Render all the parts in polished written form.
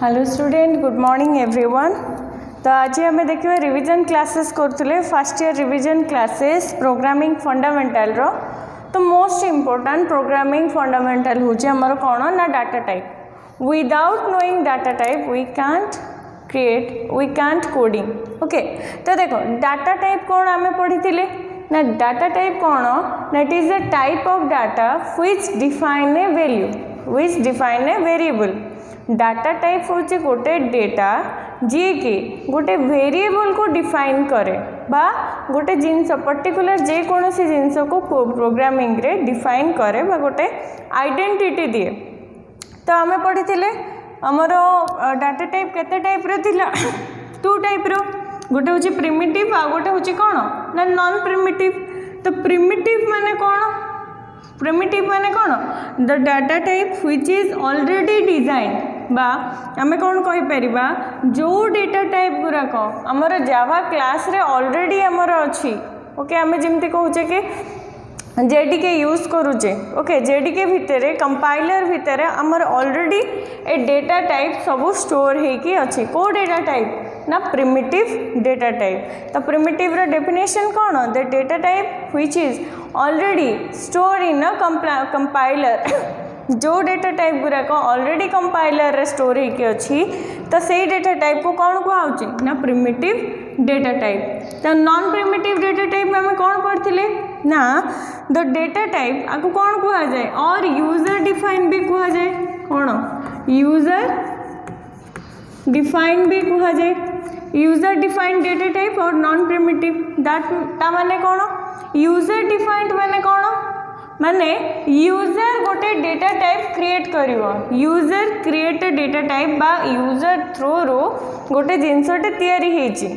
Hello student, good morning everyone. तो आज आम देखिए रिवीजन क्लासेस करते first year revision classes programming fundamental रो। तो मोस्ट इम्पोर्टेंट प्रोग्रामिंग फंडामेंटल हूँ आमर कौन ना data type. Without knowing data type we can't create, we can't coding. Okay, तो देखो डाटा टाइप कौन आम पढ़ी ना, डाटा टाइप कौन ना, it is a type of data which define a value, which define a variable. Data type हूँ गोटे डेटा जी कि गोटे वेरिएबल को डिफाइन करे बा गोटे जिनस पर्टिकुलर जेकोसी जिनस को प्रोग्रामिंग रे डिफाइन करे बा गोटे आइडेंटिटी दिए। तो आम पढ़ी आमर डाटा टाइप केते टाइप रो थिला टू टाइप रो, गोटे हूँ प्रिमिटिव आ गोटे हूँ कौन ना नॉन प्रिमिटिव। तो प्रिमिटिव माने कौन, प्रिमिटिव माने कौन, the data type which is already design बा आमे कौन कहि परिबा जो डेटा टाइप गुराक आमर जावा क्लास रे ऑलरेडी आमर अछि। ओके, आमे जेमती कहूचे कि जेडीके यूज करूचे। ओके, जेडीके भितरे कंपाइलर भितरे आमर ऑलरेडी ए डेटा टाइप सब स्टोर हेकी अछि। को डेटा टाइप ना प्रिमिटिव डेटा टाइप। तो प्रिमिटिव रो डेफिनेशन कौन, the data type which is already store in a compiler. जो डेटा टाइप गुराक ऑलरेडी कंपाइलर रे स्टोर होके अच्छी, तो से डेटा टाइप को कौन कहुचे ना प्रिमिटिव डेटा टाइप। तो नॉन प्रिमिटिव डेटा टाइप में आम कौन पढ़ते ना, द डेटा टाइप आपको कौन कह जाए और यूजर डिफाइन भी कह जाए। कौन यूजर डिफाइन भी कह जाए, यूजर डिफाइंड डेटा टाइप और नॉन प्रिमिटिव दैट माने कौन, यूजर डिफाइंड माने कौन माने यूजर गोटे डेटा टाइप क्रिएट करिवो। यूजर क्रिएट डेटा टाइप बा यूजर थ्रू रो गोटे जिनसटे तैयारी हेची,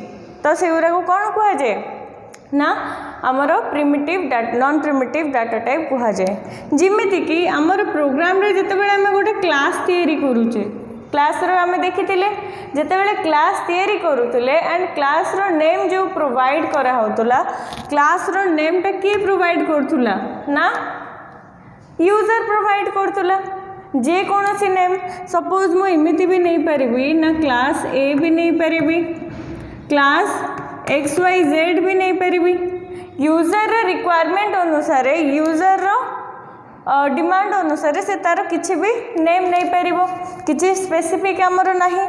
तो से गुरा को कौन कह जाए ना आमर primitive non primitive data type कह जाए। जिमिति कि आमर प्रोग्राम रे जतबेले आमे गोटे क्लास तैयारी करूचे, क्लास रो आमे देखिथिले जतबेले क्लास तैयारी करूतले एंड क्लास रो नेम जो प्रोवाइड करा होतला, क्लास रो नेम टा के प्रोवाइड करथुला ना यूजर प्रोवाइड करथुला। जे कोनोसी नेम सपोज मो इमिति भी नहीं पारिबी ना, क्लास ए भी नहीं पारिबी, क्लास एक्स वाई जेड भी नहीं पारिबी। यूजर रो रिक्वायरमेंट अनुसार, यूजर रो डिमांड अनुसार से तार किसी भी नेम नहीं पारिबो, किसी स्पेसिफिक आमर नहीं।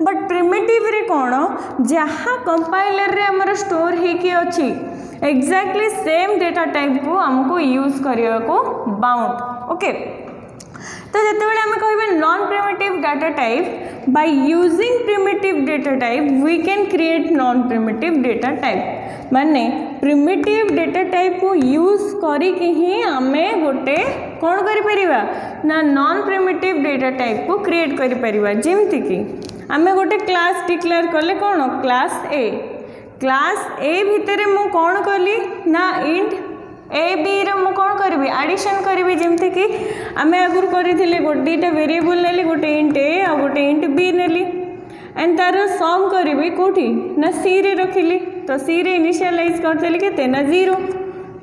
बट प्रिमिटिव रे कौन जहाँ कंपाइलर रे आमर स्टोर हेकी अच्छी एक्जाक्टली सेम डेटा टाइप को हमको यूज करने को बाउंड। ओके, तो जितेबाला आम कह non primitive data type, by using primitive data type we can create non primitive data type. माने प्रिमिटिव डेटा टाइप को यूज करके ही आमे गोटे कौन करिपरिबा ना नॉन प्रिमिटिव डेटा टाइप को क्रिएट करिपरिबा। जेमति कि आमे गोटे क्लास डिक्लेयर कले कौन क्लास ए, क्लास ए भितर मु कौन कली ना इंट ए बी रे मु कौन करी एडिशन करी। जेमती कि आमे आगुर करथिले गोटेटा वेरिएबल नेली, गोटे इंट ए आ गोटे इंट बी नेली एंड तार सम करी कोठी ना सी रे रखिली। तो सी रे इनिशियलाइज करदेली केते ना 0,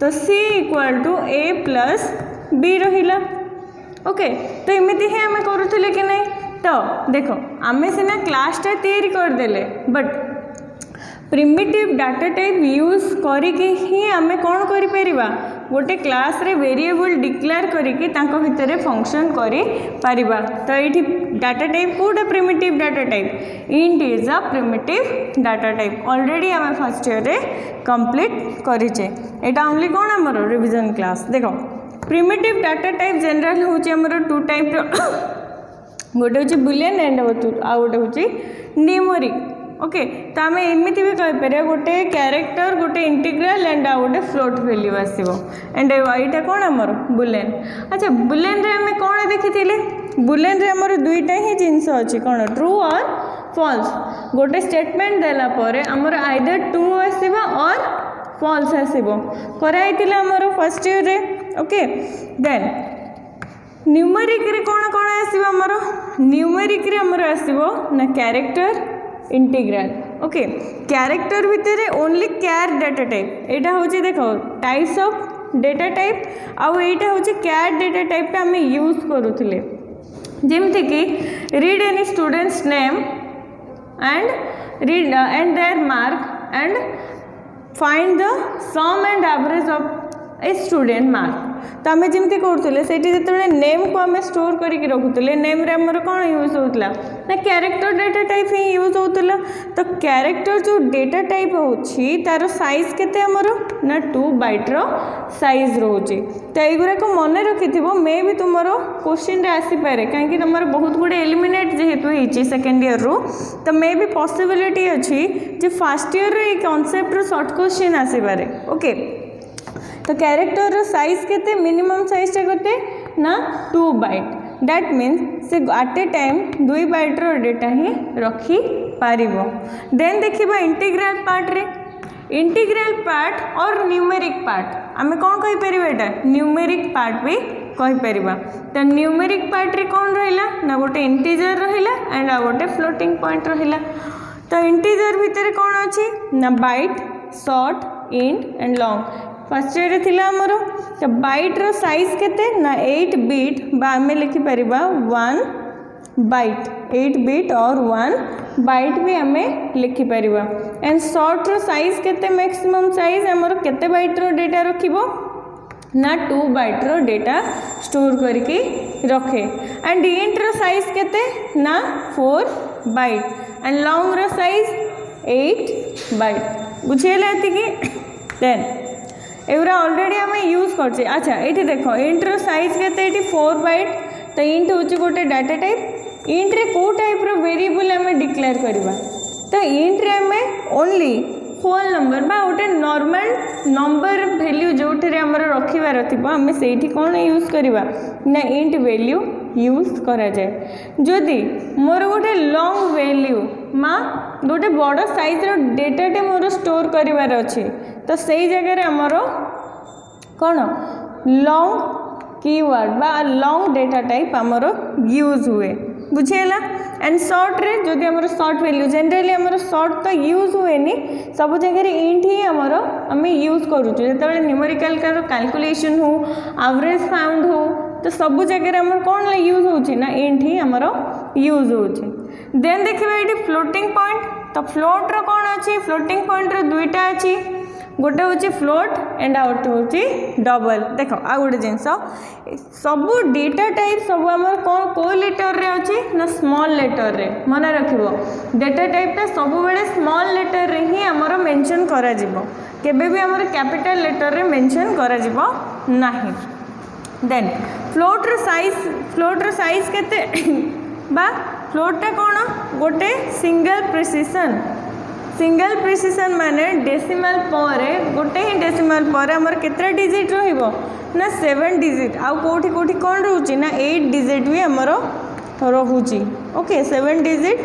तो c equal to a plus b रहिला। ओके, तो एमिति ही आमे करूथिले कि नहीं। तो देखो आमे सिना क्लासटा तैयारी करदेले, but primitive data type use करके ही आमे कौन करि परिबा गोटे क्लास रे वेरिएबल डिक्लेयर करके तांको भितरे फंक्शन करि परिबा। तो एठी डाटा टाइप कोटा primitive data type, int is a primitive data type. Already आमे फर्स्ट ईयर रे कंप्लीट करिचे। एटा ओनली कौन हमर रिवीजन क्लास। देखो प्रिमिटिव डाटा टाइप जनरल होचे हमर टू टाइप रो, गोटे होचे बुलियन एंड आ गोटे होचे न्यूमेरिक। ओके, तो आम एमती भी कहीपर गोटे क्यारेक्टर, गोटे इंटीग्रल एंड आ गोटे फ्लोट वैल्यू आसो एंड यहाँ कौन आमर बुलेन। अच्छा, बुलेन रे आम कौन देखी, बुलेन रे आमर दुईटा ही जिनस अच्छी कौन ट्रू और फॉल्स। गोटे स्टेटमेंट देला परे आमर आइदर ट्रू आसवा और फॉल्स आसो कराई आमर फर्स्ट ईयर रे। ओके, देन न्यूमेरिक रे कौन कौन आसो आमर, न्यूमेरिक रे आमर आसो ना क्यारेक्टर इंटीग्रल। ओके, क्यारेक्टर भितर ओनली क्यार डेटा टाइप, यहाँ हूँ देखो टाइप्स ऑफ डेटा टाइप आउ यहाँ हूँ क्यार डेटा टाइप आम यूज करूँ। जमती कि read any students name and read and their mark and find the sum and average of a student mark. तो आम जमी करूँ से जो नेम को आम स्टोर करके रखुले नेम रे आमर कौन यूज होता ना कैरेक्टर डेटा टाइप ही यूज होता। तो कैरेक्टर जो डेटा टाइप होची तार साइज केते आमर ना 2 बाइट रो साइज रोचे। तो युराक मन रखि मे भी तुम क्वेश्चन आसीपे कहीं तुम बहुत गुड़े एलिमिनेट जेहेतु होती सेकेंड ईयर रू तो मे भी पॉसिबिलिटी अच्छी जे फर्स्ट ईयर रे कॉन्सेप्ट रो शॉर्ट क्वेश्चन आसीपे। ओके तो कैरेक्टर रो साइज केते मिनिमम साइज टा केते ना 2 byte that means say at a time 2 byte रो डेटा ही रखी पारिबो। देन देखिबा इंटीग्रल पार्ट रे इंटीग्रल पार्ट और न्यूमेरिक पार्ट आमे कौन कहि परिबा एटा न्यूमेरिक पार्ट भी कहि परिबा। तो न्यूमेरिक पार्ट रे कौन रहिला ना गोटे इंटीजर रहिला एंड आ गोटे फ्लोटिंग पॉइंट रहिला। तो इंटीजर भितर कौन अछि ना bite short int and long first year थिला हमरो। तो बाइट रो साइज केते ना 8 बिट बा आमे लिखि परिबा 1 बाइट 8 बिट और 1 बाइट भी आमे लिखि परिबा। एंड शॉर्ट रो साइज केते मैक्सिमम साइज हमरो केते बाइट रो डेटा रखिबो ना 2 बाइट रो डेटा स्टोर करके रखे। एंड इंट रो साइज केते ना 4 बाइट एंड लॉन्ग रो साइज 8 बाइट बुझेला एतिकी। देन एवरा ऑलरेडी आम यूज करछे। अच्छा ये देख इंट रो साइज केते 4 बाइट। तो इंट हूँ गोटे डाटा टाइप इंट रे को टाइप रो वेरिएबल आम डिक्लेयर करवा। तो इंट रे आम ओनली होल नंबर बा गोटे नॉर्मल नंबर वैल्यू जो आमर रखिबार थी आम से कौन यूज करवा ना इंट वैल्यू यूज करा जाए। जदि मोर गोटे लॉन्ग वैल्यू माँ गोटे बड़ साइज रो डेटाटे मोर स्टोर करिवार अछि तो सही जगह आमर कौन लॉन्ग कीवर्ड बा लॉन्ग डेटा टाइप आमर यूज हुए बुझेला। एंड शॉर्ट रे जदि आमर शॉर्ट वैल्यू जनरली आमर शॉर्ट तो यूज हुए सब जगह इंट ही आमर आम यूज करूँ जो न्यूमेरिकल कैलकुलेशन हो एवरेज फाउंड हो तो सब जगह आमर कौन यूज होची ना इंट ही आमर यूज होची। देन देखिबा ये फ्लोटिंग पॉइंट। तो फ्लोट रो कौन अच्छी फ्लोटिंग पॉइंट रो दुईटा अच्छी गोटे हूँ फ्लोट एंड आउट हूँ डबल। देख आ गोटे जिनस सब डेटा टाइप सब आमर कौन को लेटर रे अच्छी ना स्मॉल लेटर रे मन रखिबो डेटा टाइपटा सब बेले स्मॉल लेटर रे ही आमर मेंशन करा जिवो केबे भी आमर कैपिटल लेटर रे मेंशन करा जिवो नाही। देन फ्लोट रो साइज केते बा फ्लोटा कौन गोटे सिंगल प्रिसिशन माने डेसिमल पर गोटे ही डेसिमल पर आमर केतरा डिजिट रहिबो ना 7 डिजिट आउ कोठी कोठी कौन रहउची ना 8 डिजिट भी आमर रहउची। ओके 7 डिजिट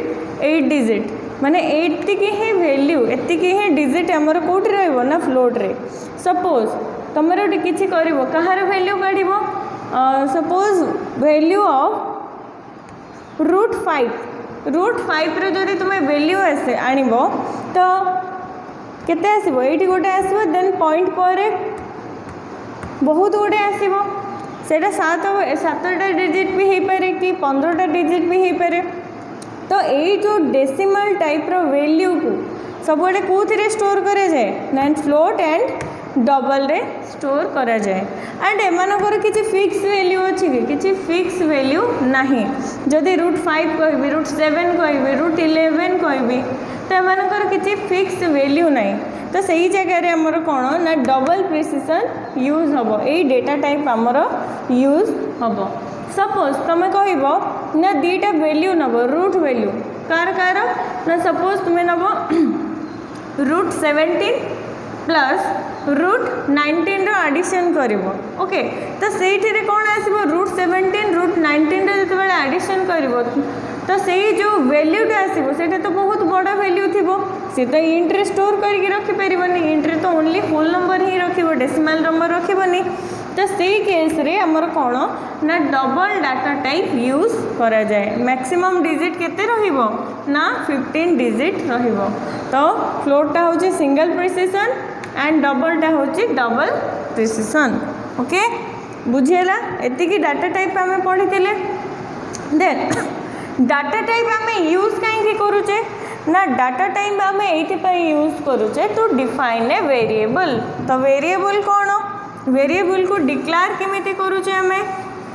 8 डिजिट माने 8 की ही वैल्यू एति की ही डिजिट आमर कोठी रहइबो ना फ्लोट रे। सपोज तमरो किछि करिवो कहार वैल्यू काढिबो सपोज वैल्यू ऑफ रूट 5 रो जदि तुम्हें वैल्यू आसे आनिबो तो केते आसीबो एठी गोटे आसीबो देन पॉइंट पर बहुत गोटे आसीबो सेटा 7टा डिजिट भी हो पारे कि 15टा डिजिट भी हो पारे। तो ये जो डेसिमल टाइप रो वैल्यू को सब कौन स्टोर करे जाए ना फ्लोट एंड डबल रे स्टोर करा जाए। एंड एमानकर किसी फिक्स वैल्यू अच्छी कि फिक्स वैल्यू नहीं जदि रूट 5 कहि रूट 7 कहि रूट 11 कहि तो एमानकर किसी फिक्स वैल्यू नहीं। तो सही जगह आमर कौन ना डबल प्रिसिशन यूज हम यही डेटा टाइप आमर यूज हम। सपोज तुम कह ना 2टा वैल्यू नब रूट वैल्यू कार कार ना सपोज तुम्हें नब रूट 17 प्लस रूट 19 रो एडिशन करिवो। ओके तो सेठी कौन आसीबो रूट 17 रूट 19 रो जते बेले एडिशन करिवो तो सही जो वैल्यूटा आसीबो सेटा तो बहुत बड़ा वैल्यू थिबो से तो इंट रे स्टोर करके रखि परिबनी इंट रे तो ओनली होल नंबर ही रखिबो डेसिमल नंबर रखिबनी। तो सही केस रे हमर कौन ना डबल डाटा टाइप यूज करा जाए। मैक्सिमम डिजिट केते रहिबो ना 15 डिजिट रहिबो। तो फ्लोटा होची सिंगल प्रिसिशन एंड डबलटा होची डबल प्रिसिशन। ओके बुझेला एतिकी डाटा टाइप आमे पढ़िथिले। देन डाटा टाइप आम यूज कहीं करुचे ना डाटा टाइप आम ये यूज करुचे टू डिफाइन ए वेरिएबल। तो वेरिएबल कौन वेरिएबल को डिक्लेयर केमिति करुचे आम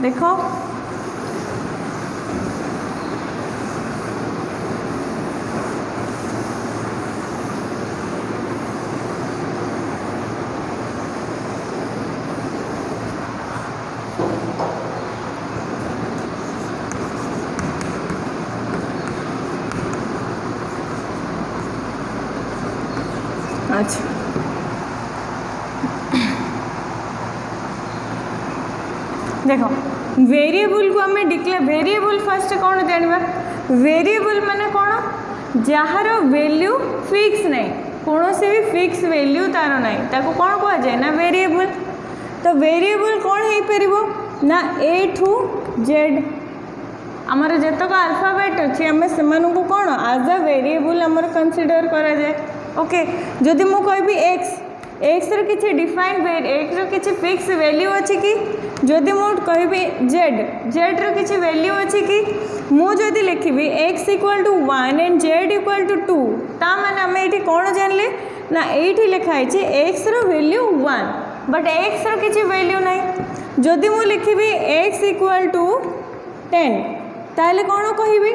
देखो अच्छा देखो वेरिएबल को आम डिक्लेयर वेरिएबल फर्स्ट कौन जानवा वेरिएबल माने कौन जार वैल्यू फिक्स नहीं कौन से भी फिक्स वैल्यू तार नहीं ताको कौन कह जाए ना वेरिएबल। तो वेरिएबल कौन हो परिबो ना ए टू जेड आमर जतक अल्फाबेट अच्छी आम से कौन एज अ वेरिएबल आमर कंसीडर करा जाए। ओके जदि मु कहबी एक्स एक्स रो किछि डिफाइंड एक्स रो किछि फिक्स वैल्यू अछि कि जदि मु कहबी जेड जेड रो किछि वैल्यू अछि कि मु जदि लिखिबी x equal to 1 and z equal to 2 ता माने हम एठी कोन जानले ना एठी लिखा है एक्स रो वैल्यू 1 बट एक्स रो किछि वैल्यू नहीं। जदि मु लिखिबी एक्स इक्वल टू 10 ताले कोन कहबी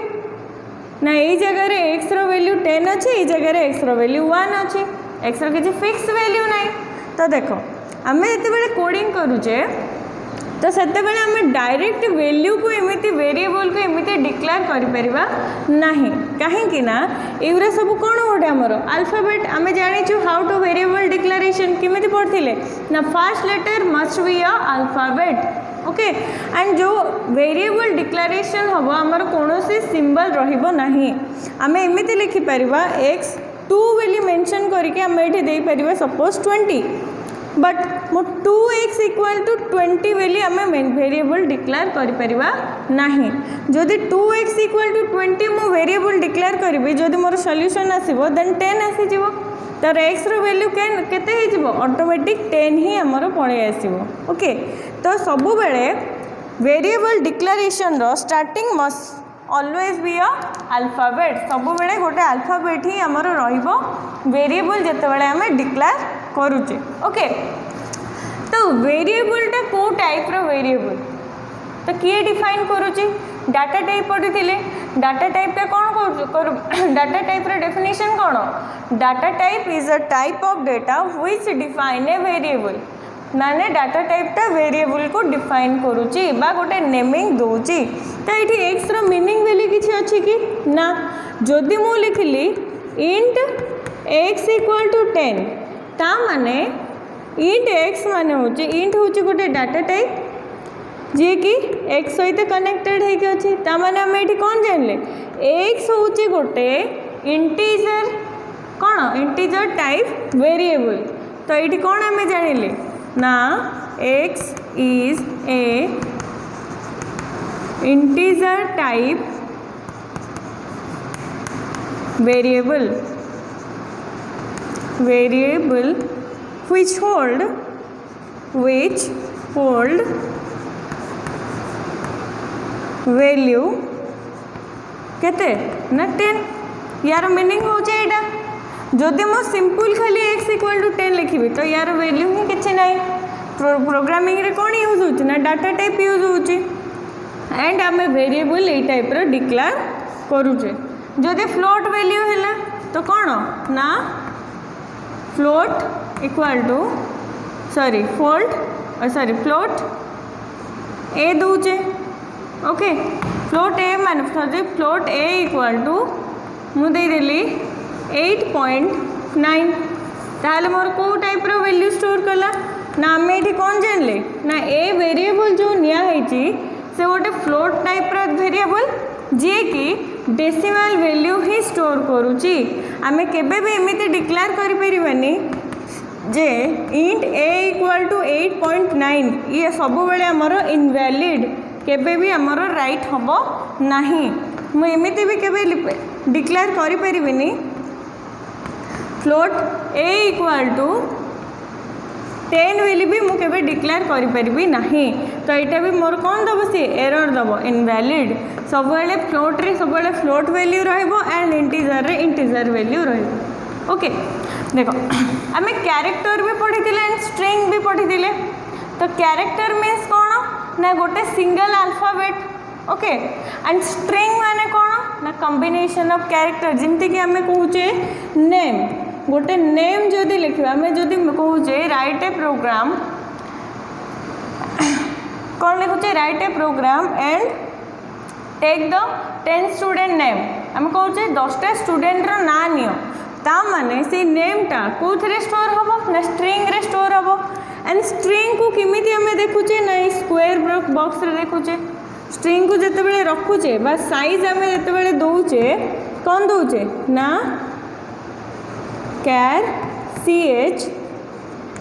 ना ये जगह एक्स रो वैल्यू 10 अच्छी ये जगह एक्स रो वैल्यू 1 अच्छी एक्स रो किसी फिक्स वैल्यू नहीं। तो देखो आम जिते कोडिंग करुचे तो सेते आम डायरेक्ट वैल्यू को एमती वेरिएबल को एमती डिक्लेयर करें नहीं कहीं ना ये सब कौन गोटे आमर अल्फाबेट आम जाचु हाउ टू वेरिएबल डिक्लेरेशन केमी पढ़ते ना first letter must be a alphabet. Okay and जो वेरिएबल डिक्लेरेशन हम आमर कौन सिंबल रहिबो नहीं आम एमती लिखिपर एक्स 2 बोली मेंशन करके आम ये सपोज 20 बट मो 2x इक्वल टू 20 बोली आम वेरिएबल डिक्लेयर करिपरिबा नहीं। जदि 2x इक्वल टू 20 मो वेरिएबल डिक्लेयर करी जदि मोर सॉल्यूशन आसीबो देन 10 आसीजिवो तार एक्स रो वैल्यू केते हो ऑटोमेटिक 10 ही आमर पड़े आसीबो। ओके तो सब बेले वेरिएबल डिक्लेरेशन रो starting must always be a alphabet सब बेले गोटे अल्फाबेट ही आमर रहिबो वेरिएबल जते बेले आमे डिक्लेयर करूचे। ओके तो वेरिएबलटा को टाइप रो वेरिएबल तो किए डिफाइन करूची डाटा टाइप पढ़ी डाटा टाइप कौन कर डाटा टाइप रो डेफिनेशन कौन data type is a type of data which define a variable माने डाटा टाइपटा वेरिएबल को डिफाइन करूची बा गोटे नेमिंग दोची। तो ये एक्स रो मीनिंग बोली किसी अच्छी कि ना जदि मु लिखली इंट एक्स इक्वल टू 10 ता माने इंट एक्स माने होची इंट होची गोटे डाटा टाइप जी कि एक्स सहित कनेक्टेड है अच्छी ता माने हम ये कौन जानले एक्स होची गोटे इंटीजर कौन इंटीजर टाइप वेरिएबल। तो ये कौन आम जानिले ना x is a integer type variable which hold value केते ना 10 यार मीनिंग हो जाएगा जदि मो सिंपल खाली x इक्वल टू 10 लिखी तो यार वैल्यू ही किसी ना प्रोग्रामिंग रे कौन यूज होची ना डाटा टाइप यूज होची एंड आम वेरिएबल ये टाइप रो डिक्लेयर करूचे। जदि फ्लोट वैल्यू है तो कौन ना float equal to float a दूचे। ओके फ्लोट ए मान फ्लोट ए इक्वल टू मुदेली 8.9 ताहले मोर को टाइप रो वैल्यू स्टोर कला ना आम ये कौन जानले ना ए वेरिएबल जो निया है से गोटे फ्लोट टाइप रो वेरिएबल जी कि डेसिमल वैल्यू ही स्टोर करुची। आम केबे भी एमिति डिक्लेयर करि परिबानी जे इंट ए इक्वल टू 8.9 ये सब बेले आमर इनवैलिड केबे भी आमर राइट हम नहीं मु एमिति भी केबे डिक्लेयर करि परिबिनी float a equal to 10 value भी मुझे केवे डिक्लेयर करि परिबी नहीं। तो यहाँ भी मोर कौन दब सी एरर दब इनवैलिड। सब बेले फ्लोट रे सब बेले फ्लोट वैल्यू रहिबो एंड इंटीजर रे इंटीजर वैल्यू रहिबो। ओके देखो आम कैरेक्टर भी पढ़ी एंड स्ट्रिंग भी पढ़ी। तो कैरेक्टर मीन्स कौन ना गोटे single alphabet. Okay and string माने कौन ना कॉम्बिनेशन ऑफ कैरेक्टर जमती कि आम कहूचे नेम गोटे नेम जदि लिखा आम जदि कहूचे राइट ए प्रोग्राम कौन लिखुचे write a program and take the 10 student name आम कहूचे 10टा स्टूडेंट रो ना नियो ता माने से नेमटा कोथरे स्टोर हम ना स्ट्रिंग रे स्टोर हम। एंड स्ट्रिंग को किमिति आम देखुचे ना स्क्वायर बॉक्स रे देखुचे। स्ट्रिंग को जिते बड़े रखुचे बा साइज आम जिते दौचे कौन दौचे ना कैर CH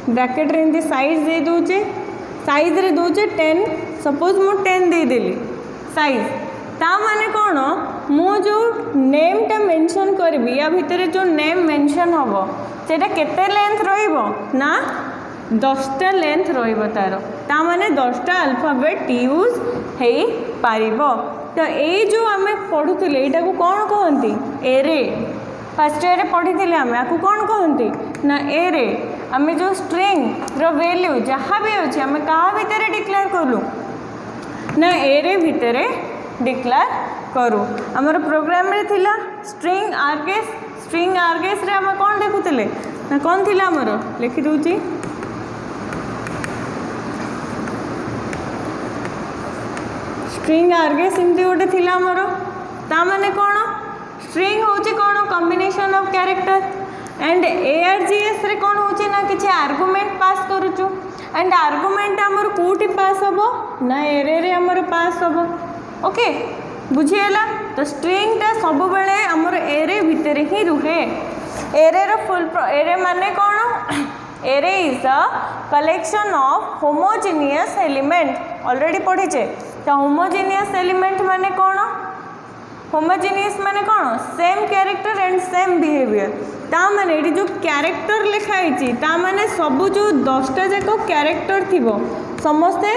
ब्रैकेट रे एमती साइज दे दौचे साइज रे दौचे 10 सपोज मु 10 दे देली साइज ता माने कौन मु जो नेमटा मेंशन करबी या भितर जो नेम मेंशन हबो सेटा केते लेंथ रहिबो ना 10टा लेंथ रहिबो तारो ता माने 10टा अल्फाबेट यूज हेई पारिबो। तो ए जो आमे पढुतिले एटा को कोन कहंती एरे फर्स्ट ईयर पढ़ी आम आपको कौन कहती ना एरे आम जो स्ट्रिंग रो वैल्यू जहाँ भी अच्छे आम क्या भितर डिक्लेयर करूँ ना एरे भितर डिक्लेयर करूँ। आमर प्रोग्राम रे थिला स्ट्रिंग आर्गेस रे आम कौन देखुले ना कौन थिला आमर लिखि दूची स्ट्रिंग आर्गेस एमती गोटे थिला आमर ता माने कौन स्ट्रिंग होची कौन combination of character and ARGS रे कौन होची ना किछि आर्गुमेंट पास करूचु एंड आर्गुमेंट हमर कोठी पास हबो ना एरे रे हमर पास हबो। ओके बुझिएला। तो स्ट्रिंग ता सब बेले हमर एरे भितर ही रुहे। एरे रो फुल एरे माने कौन array is a collection of homogeneous element already पढ़ी छे। तो होमोजेनियस एलिमेंट माने कौन होमोजेनियस माने कौन same character and same behaviour ता माने एटी जो कैरेक्टर लिखाई ता माने सबू जो 10टा जाक कैरेक्टर थिबो समस्ते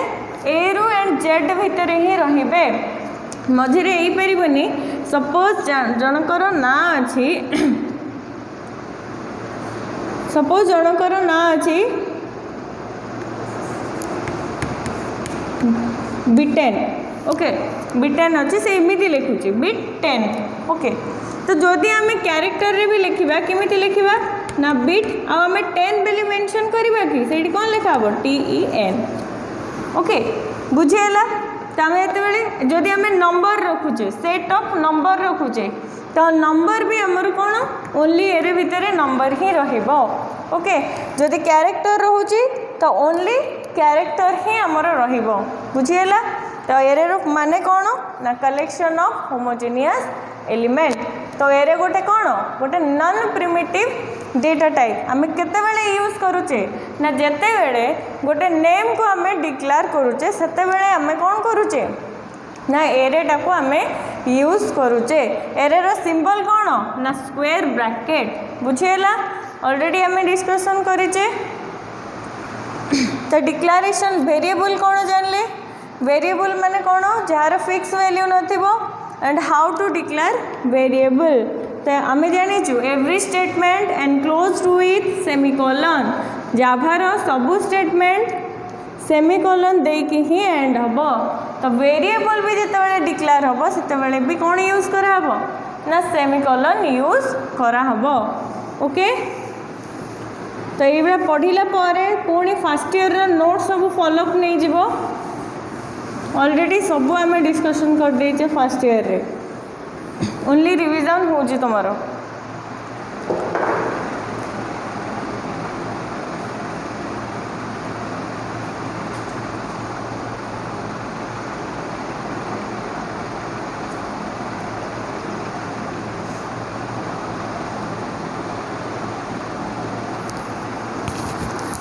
ए रु एंड जेड भितर ही रहिबे मझिरे एई परिबनी। सपोज जनकर ना अछि सपोज जनकर ना अछि B10 ओके B10 अच्छे से एमती लिखुची B10 ओके। तो जदि आम कैरेक्टर रे भी लिखा केमिति लिखा ना बिट आम 10 बेली मेंशन करबा कि सेठी कौन लिखा हो TEN ओके बुझेला। तो आम ये जदि आम नंबर रखुचे सेट ऑफ नंबर रखुचे तो नंबर भी आमर कौन ओनली एरे भितर नंबर ही रहिबो। ओके जदि कैरेक्टर रोची तो ओनली कैरेक्टर ही आमर रहिबो बुझेला। तो एरे माने कौन ना कलेक्शन ऑफ होमोजेनियस एलिमेंट। तो एरे गोटे कौन गोटे नॉन प्रिमिटिव डेटा टाइप आम केतेबेले यूज करूचे ना जेतेबेले गोटे नेम को आम डिक्लेयर करूचे सेतेबेले आम कौन करूचे ना एरेटा को आम यूज करूचे। एरे रो सिंबल कौन ना स्क्वायर ब्रैकेट बुझेला ऑलरेडी आम डिस्कशन करिचे। तो डिक्लेरेशन वेरिएबल कौन जानले वेरिएबल माने कौन जार फिक्स वैल्यू नथिबो and how to declare variable. तो आम जानीचु every statement enclosed with semicolon जाभार सबू स्टेटमेंट सेमिकोलन देकी ही एंड हम। तो वेरिएबल भी जितेबाला डिक्लेयर हम से भी कौन यूज करा ना सेमिकोलन यूज करा हबो। ओके तो ये पढ़ला पुणी फर्स्ट ईयर नोट सब फॉलोअप नहीं जीवो ऑलरेडी सब आम डिस्कशन कर देचे फर्स्ट ईयर रे ओनली रिवीजन होजी तुमरो।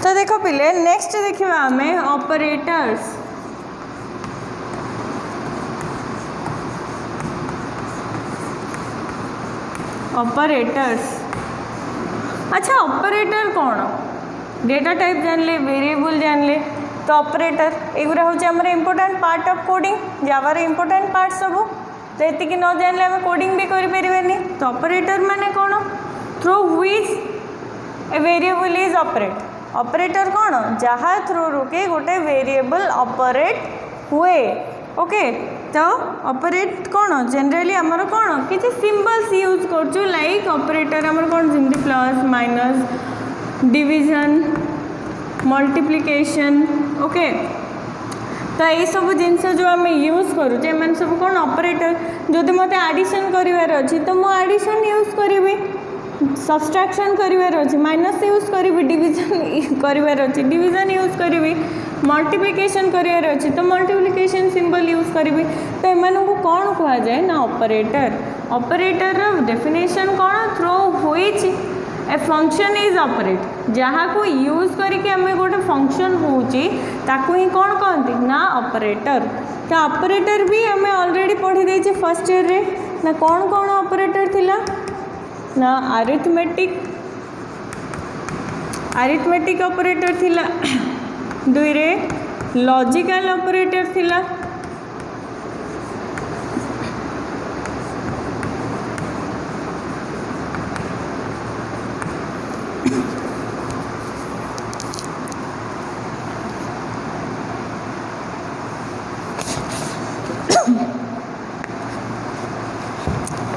तो देखो पिले नेक्स्ट देखा आम ऑपरेटर्स। ऑपरेटर्स अच्छा ऑपरेटर कौन डेटा टाइप जानले वेरिएबल जानले तो ऑपरेटर एगुरा होचे हमर इंपोर्टेंट पार्ट ऑफ कोडिंग जावार इंपोर्टेंट पार्ट सब तो एतिक न जानले हम कोडिंग भी करि परिबेनी तो ऑपरेटर माने कोन through which a variable is operate operator कोन जहा थ्रू रुके गोटे वेरिएबल ऑपरेट हुए ओके तो ऑपरेट कोन जनरली हमर कोन किछि सिंबल्स यूज करछु लाइक ऑपरेटर हमर कोन जिंदी plus minus division multiplication okay तो ये सब जिनस जो आम यूज करुचे मैंने सब कौन ऑपरेटर जदि मत एडिशन करार अच्छी तो मुझे एडिशन यूज करी सब्सट्रैक्शन करार अच्छी माइनस यूज करी डिवीजन करार अच्छी डिवीजन यूज करी मल्टीप्लिकेशन करार अच्छी तो मल्टीप्लिकेशन सिंबल यूज करी तो एम को कौन कह जाए ना ऑपरेटर ऑपरेटर डेफिनेशन कौन through which a function is operate जहाँ को यूज करके आम गोटे फंक्शन होची ताकू ही कौन कहती ना ऑपरेटर तो ऑपरेटर भी आम ऑलरेडी पढ़ी देचे फर्स्ट ईयर रे ना कौन कौन ऑपरेटर थिला ना अरिथमेटिक ऑपरेटर थिला दुई रे लॉजिकल ऑपरेटर थिला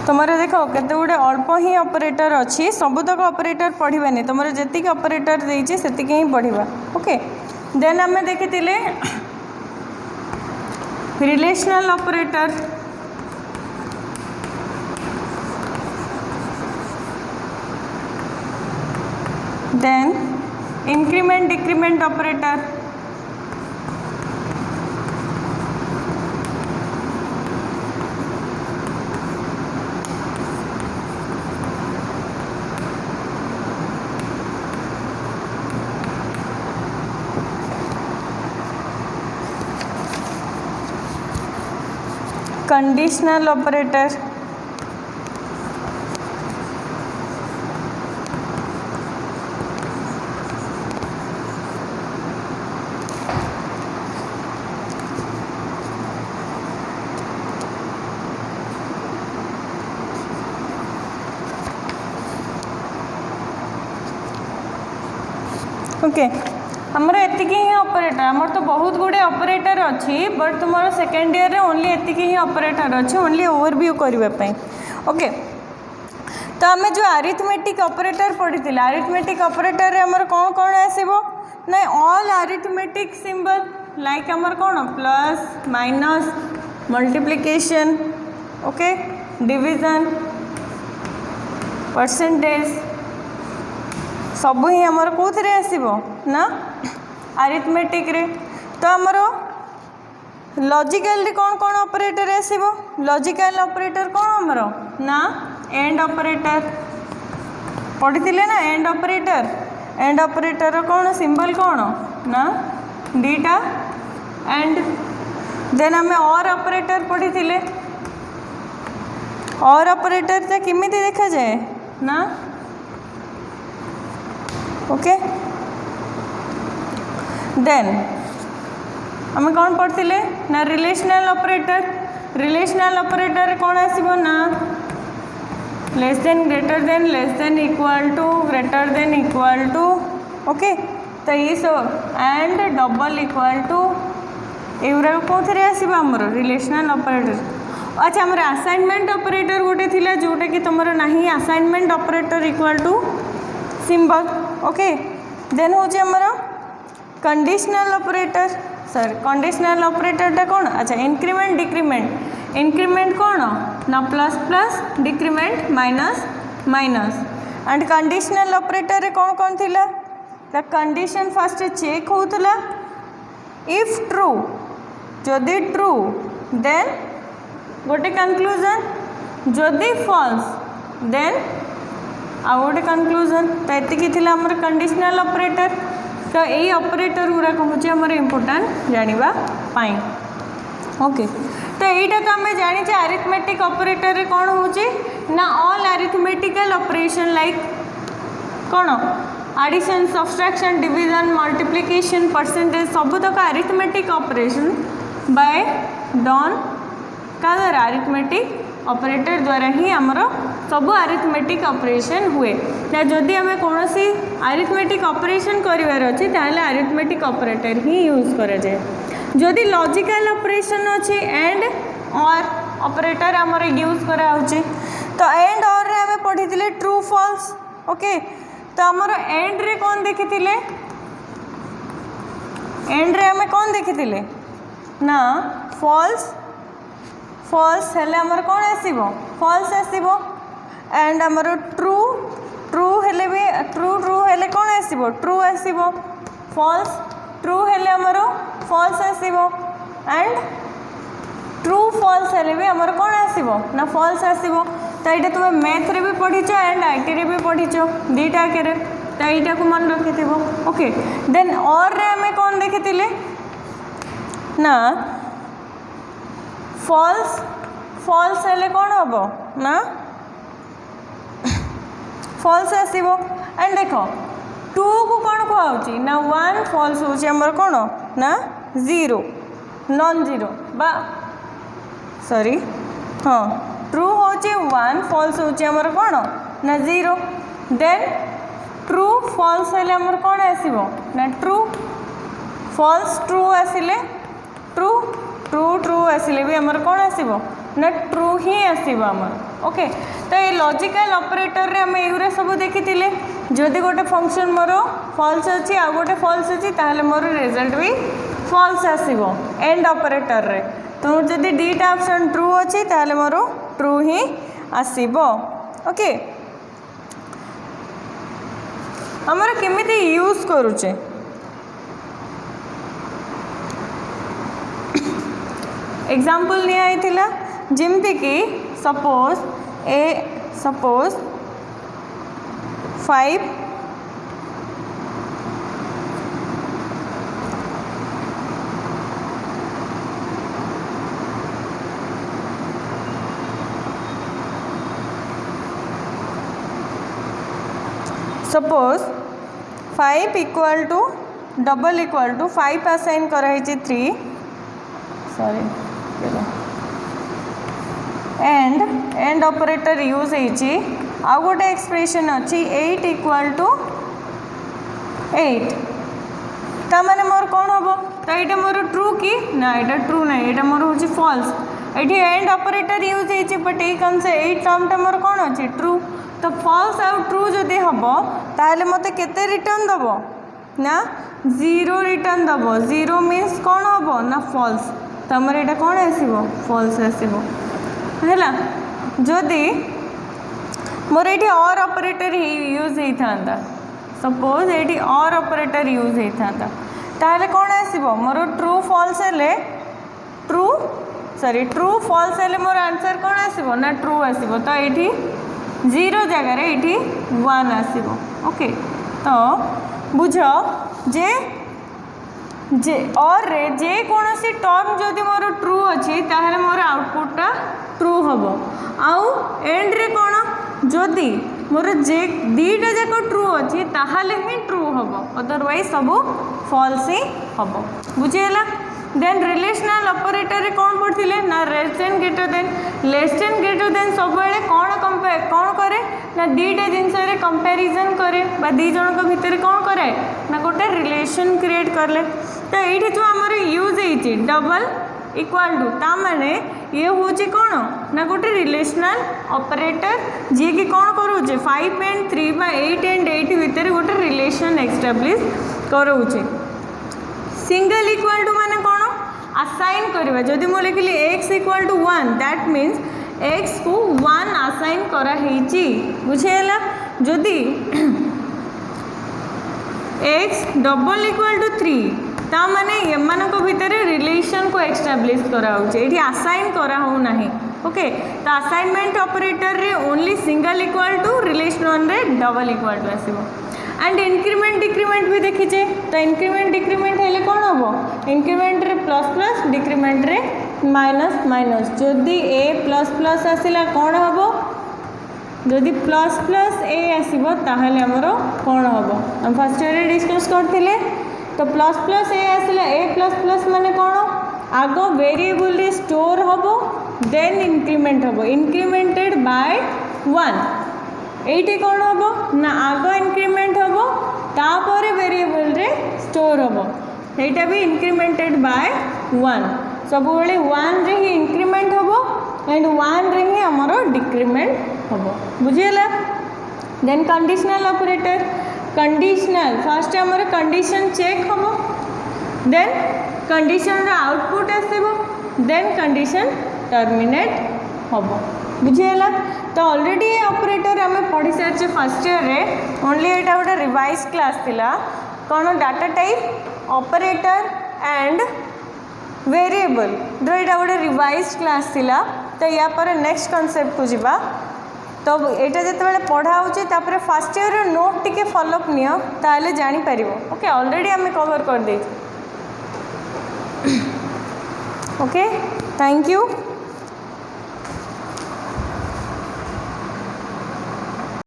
तुम देख केते गुड़े अल्प ही ऑपरेटर अच्छी सबुतक ऑपरेटर पढ़ानी तुम जी ऑपरेटर देती से ही पढ़ा ओके देन आम देखी relational operator then increment decrement operator conditional operator okay हमर एतिक ही ऑपरेटर हमर तो बहुत गुड़े ऑपरेटर अच्छी बट तुम सेकेंड ईयर रे ओनली एतिक ही ऑपरेटर अच्छी ओनली ओवरव्यू करने ओके तो आम जो अरिथमेटिक ऑपरेटर पढ़ी अरिथमेटिक ऑपरेटर रे हमर कौन कौन आसो ना ऑल अरिथमेटिक सिंबल लाइक हमर कौन plus minus multiplication okay division percentage सब ही आमर कौन आसो ना अरिथमेटिक रे तो आमर लॉजिकल रे कौन कौन ऑपरेटर आसो लॉजिकल ऑपरेटर कौन आमर ना एंड ऑपरेटर पढ़ी ना एंड ऑपरेटर कौन सिंबल कौन ना डीटा एंड देन आम और ऑपरेटर पढ़ी और ऑपरेटर केमी देखा जाए ना ओके देन आम कौन पढ़ते ना रिलेशनल ऑपरेटर कौन आसो ना less than greater than less than equal to greater than equal to okay तो ये सब एंड डबल इक्वल टू युरा कौन आसो आमर रिलेशनल ऑपरेटर अच्छा आमर असाइनमेंट ऑपरेटर गोटे थिला जोटा कि तुम नहीं assignment operator equal to symbol okay then हूँ आमर conditional operator sir conditional operator कौन अच्छा इंक्रीमेंट कौन ना plus plus decrement minus minus and conditional operator रे कौन कौन थिला द कंडीशन फर्स्ट चेक होतला इफ ट्रू जदि ट्रू देन गोटे कंक्लूजन जदि फॉल्स देन आ गोटे कंक्लूजन तो एतिकी थिला हमर कंडीशनल ऑपरेटर तो यही ऑपरेटर गुरा हूँ आमर इम्पोर्टाट जाना ओके तो यहीटा तो आम जाने अरिथमेटिक ऑपरेटर रे कौन हो ना ऑल अरिथमेटिकल ऑपरेशन लाइक कौन addition subtraction division multiplication percentage सबुतक अरिथमेटिक ऑपरेशन बाय डन का द्वारा अरिथमेटिक ऑपरेटर द्वारा ही आमर सब अरिथमेटिक ऑपरेशन हुए ना जदि आम कौन अरिथमेटिक ऑपरेशन करिवार अछि ताहले अरिथमेटिक ऑपरेटर ही यूज करे जाए जदि लॉजिकल ऑपरेशन अछि एंड और ऑपरेटर आमर यूज करा होछि तो एंड और रे आम पढ़ी ट्रू फॉल्स ओके तो आमर एंड रे कौन देखिथिले एंड रे आम कौन देखिथिले ना फॉल्स फॉल्स हेले आमर कौन आसीबो फॉल्स आसीबो एंड आमर ट्रू ट्रू हेले भी ट्रू ट्रू हेले कौन आसीबो ट्रू आसीबो फॉल्स ट्रू हेले आमर फॉल्स आसीबो एंड ट्रू फॉल्स हेले भी आमर कौन आसीबो ना फॉल्स आसीबो तो ये तुम मैथ रे भी पढ़ीच एंड आईटी रे भी पढ़ीच दीटा के तो यहाँ को मन रखि ओके देन और रे आम कौन देखी ना फॉल्स फॉल्स हेले कौन हम ना फॉल्स आसीबो एंड देखो टू को कौन कहुची ना वन फॉल्स होची हमर कौन ना जीरो नॉन जीरो बा सॉरी हाँ ट्रू होची वन फॉल्स होची हमर कौन ना जीरो देन ट्रू फॉल्स हेले हमर कौन आसीबो ना ट्रू फॉल्स ट्रू आसिले ट्रू ट्रू ट्रू आसिले भी हमर कौन आसीबो ना ट्रू ही आसीबो हमर ओके तो ये लॉजिकल ऑपरेटर रे हमें यूरे सब देखिथिले जदि गोटे फंक्शन मोर फॉल्स अच्छी आ गोटे फॉल्स अच्छी ताहले मोर रिजल्ट भी फॉल्स आसीबो एंड ऑपरेटर रे तो जदि डीटा ऑप्शन ट्रू अच्छी ताहले मोर ट्रू ही आसीबो ओके हमर केमिति यूज करूचे एग्जांपल निया आइथिला जेमति कि suppose 5 suppose 5 equal to double equal to 5 assign कराई 3 सॉरी एंड ऑपरेटर यूज होइछि आ गोटे एक्सप्रेशन अच्छी 8 इक्वल टू 8 ता माने मोर कौन हम तो ये मोर ट्रू कि ना ये ट्रू ना ये मोर हूँ फॉल्स ये एंड ऑपरेटर यूज होइछि बट ये कौन से 8 टर्मटा मोर कौन अच्छी ट्रू तो फॉल्स आउ ट्रू जदि हम ताहले मते केते रिटर्न दब ना 0 रिटर्न दब 0 मीन्स कौन हम ना फॉल्स तो आमर ये कौन आसीबो फॉल्स आसीबो हैला जदि मोर ये और ऑपरेटर यूज होता सपोज ये और ऑपरेटर यूज होता ताहले कौन आसीबो मोर ट्रू फॉल्स हेले ट्रू सॉरी ट्रू फॉल्स हेले मोर आंसर कौन आसीबो ना ट्रू आसीबो तो ये 0 जगह ये 1 आसीबो ओके तो बुझ जे और रे जे कौन सी टर्म जदि मोर ट्रू अच्छी ताहले मोर आउटपुटटा ट्रू हम आउ एंड रे कौन जदि मोर जे दीटा जाक ट्रू अच्छी ताहले ही ट्रू हम अदरवाइज सब फॉल्स ही हम बुझीगला देन रिलेशनल ऑपरेटर रे कौन पढ़थिले ना लेस देन सब बेले कौन करे ना दीटा जिनस कंपैरिजन करे बा दी जन भितर कौन करे ना गोटे रिलेशन क्रिएट करले तो ये जो आमर यूज होती डबल इक्वाल टू ता माने ये हूँ कौन ना गोटे रिलेशनल ऑपरेटर जी कि कौन करोचे 5 एंड 3 बा 8 एंड 8 भितर गोटे रिलेशन एस्टाब्लिश करोचे सिंगल इक्वाल टू माने कौन असाइन करवा जदि मु लिखली x equal to 1 that means x को 1 असाइन करा हेची बुझेला जदि x डबल इक्वाल टू 3 ता माने एमानक भितर रिलेशन को एस्टाब्लिश करा होचे एठी असाइन करा हो नाही ओके तो असाइनमेंट ऑपरेटर रे only single equal to relation one रे डबल इक्वाल टू आसीबो एंड इंक्रीमेंट डिक्रीमेंट भी देखीचे तो इंक्रीमेंट डिक्रीमेंट हेले कौन हम इंक्रीमेंट रे प्लस प्लस डिक्रीमेंट रे माइनस माइनस जदि a प्लस प्लस आसिला कौन हम जदि प्लस प्लस ए आसो ताहले हमर कौन हम हम फर्स्ट ईयर डिस्कस करथिले तो प्लस प्लस ए आसला ए प्लस प्लस माने कौन आग वेरिएबल रे स्टोर हम देन इंक्रीमेंट हम इंक्रीमेंटेड बाय 1 एटी कौन हम ना आग इंक्रीमेंट हम तापर वेरिएबल रे स्टोर हम एटा भी इंक्रीमेंटेड बाय 1 सब बेले 1 रे ही इंक्रीमेंट हम एंड 1 रे ही हमर डिक्रीमेंट हम बुझिएला। Then conditional operator conditional first हमर कंडीशन चेक हम देन कंडीशन रा आउटपुट आसीबो देन कंडीशन टर्मिनेट हम बुझिएला। तो ऑलरेडी ऑपरेटर हमें पढ़ी सारी फर्स्ट ईयर रे ओनली एटा गोटे रिवाइज क्लास थिला कौन data type operator and variable जो यहाँ गोटे रिवाइज क्लास थिला। तो या पर नेक्स्ट कॉन्सेप्ट को जीवा तो यहाँ जिते पढ़ा होपर फर्स्ट ईयर नोट टिके फॉलोअप नियो ताले जानी परिवो ओके ऑलरेडी हमें कवर कर दे ओके थैंक यू।